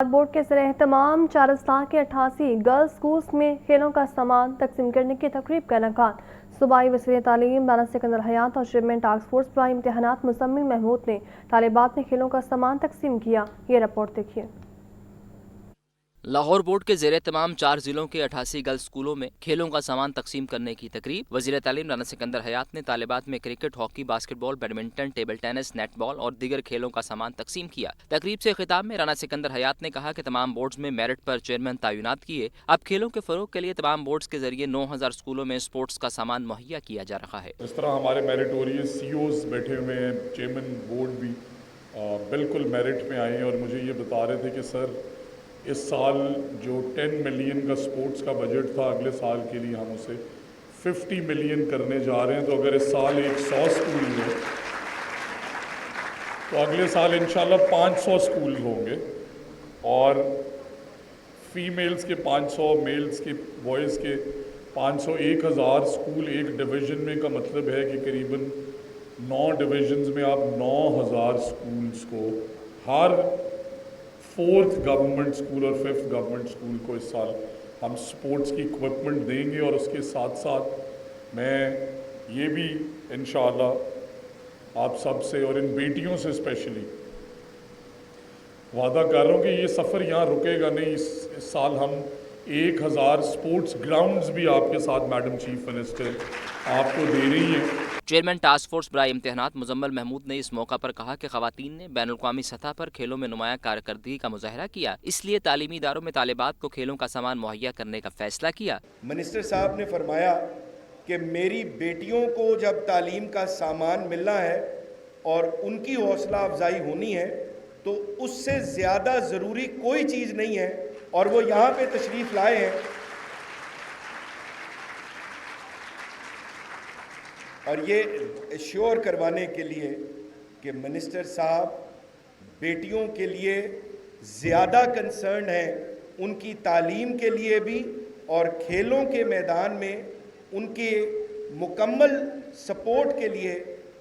Board کے زیر اہتمام 4 اضلاع کے 88 گرلز سکولز میں کھیلوں کا سامان تقسیم کرنے کی تقریب کا انعقاد۔ صوبائی وزیر تعلیم رانا سکندر حیات اور چیئرمین ٹاسک فورس برائے امتحانات مزمل محمود نے طالبات میں کھیلوں کا سامان تقسیم کیا۔ یہ رپورٹ دیکھیے۔ لاہور بورڈ کے زیر اہتمام 4 ضلعوں کے 88 گرلز سکولوں میں کھیلوں کا سامان تقسیم کرنے کی تقریب وزیر تعلیم رانا سکندر حیات نے طالبات میں کرکٹ، ہاکی، باسکٹ بال، بیڈمنٹن، ٹیبل ٹینس، نیٹ بال اور دیگر کھیلوں کا سامان تقسیم کیا۔ تقریب سے خطاب میں رانا سکندر حیات نے کہا کہ تمام بورڈز میں میرٹ پر چیئرمین تعینات کیے۔ اب کھیلوں کے فروغ کے لیے تمام بورڈز کے ذریعے 9000 سکولوں میں اسپورٹس کا سامان مہیا کیا جا رہا ہے۔ اس طرح ہمارے میرٹوریس سی اوز بیٹھے ہوئے ہیں، چیئرمین بورڈ بھی بالکل میرٹ میں آئے ہیں اور مجھے یہ بتا رہے تھے کہ سر اس سال جو 10 ملین کا سپورٹس کا بجٹ تھا اگلے سال کے لیے ہم اسے 50 ملین کرنے جا رہے ہیں، تو اگر اس سال 100 سکول ہیں تو اگلے سال انشاءاللہ 500 سکول ہوں گے، اور فیمیلز کے 500، میلز کے، بوائز کے 500، 1000 سکول ایک ڈویژن میں کا مطلب ہے کہ قریباً 9 ڈویژنز میں آپ 9000 سکولز کو، ہر 4th گورنمنٹ سکول اور 5th گورنمنٹ سکول کو اس سال ہم سپورٹس کی اکوپمنٹ دیں گے۔ اور اس کے ساتھ ساتھ میں یہ بھی انشاءاللہ آپ سب سے اور ان بیٹیوں سے اسپیشلی وعدہ کر رہا ہوں کہ یہ سفر یہاں رکے گا نہیں۔ اس سال ہم 1000 سپورٹس گراؤنڈز بھی آپ کے ساتھ میڈم چیف منسٹر آپ کو دے رہی ہیں۔ چیئرمین ٹاسک فورس برائے امتحانات مزمل محمود نے اس موقع پر کہا کہ خواتین نے بین الاقوامی سطح پر کھیلوں میں نمایاں کارکردگی کا مظاہرہ کیا، اس لیے تعلیمی اداروں میں طالبات کو کھیلوں کا سامان مہیا کرنے کا فیصلہ کیا۔ منسٹر صاحب نے فرمایا کہ میری بیٹیوں کو جب تعلیم کا سامان ملنا ہے اور ان کی حوصلہ افزائی ہونی ہے تو اس سے زیادہ ضروری کوئی چیز نہیں ہے، اور وہ یہاں پہ تشریف لائے ہیں اور یہ ایشور کروانے کے لیے کہ منسٹر صاحب بیٹیوں کے لیے زیادہ کنسرن ہیں، ان کی تعلیم کے لیے بھی، اور کھیلوں کے میدان میں ان کے مکمل سپورٹ کے لیے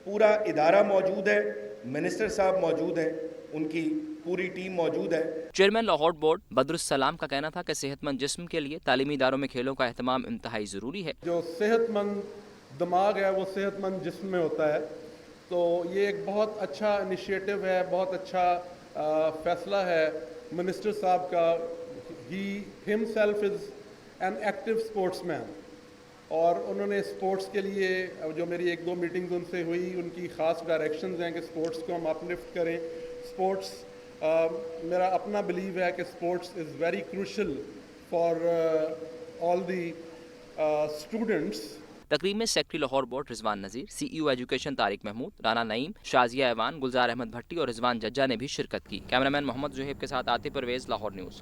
پورا ادارہ موجود ہے، منسٹر صاحب موجود ہیں، ان کی پوری ٹیم موجود ہے۔ چیئرمین لاہور بورڈ بدر السلام کا کہنا تھا کہ صحت مند جسم کے لیے تعلیمی اداروں میں کھیلوں کا اہتمام انتہائی ضروری ہے۔ جو صحت مند دماغ ہے وہ صحت مند جسم میں ہوتا ہے، تو یہ ایک بہت اچھا انیشیٹو ہے، بہت اچھا فیصلہ ہے منسٹر صاحب کا۔ He himself is an active sportsman, اور انہوں نے اسپورٹس کے لیے جو میری 1-2 میٹنگز ان سے ہوئی، ان کی خاص ڈائریکشنز ہیں کہ اسپورٹس کو ہم اپ لفٹ کریں۔ اسپورٹس میرا اپنا بلیو ہے کہ sports is very crucial for all the students. تقریب میں سیکرٹری لاہور بورڈ رضوان نذیر، سی ای او ایجوکیشن طارق محمود، رانا نعیم، شازیہ ایوان، گلزار احمد بھٹی اور رضوان ججا نے بھی شرکت کی۔ کیمرامین محمد زہیب کے ساتھ عاطف پرویز، لاہور نیوز۔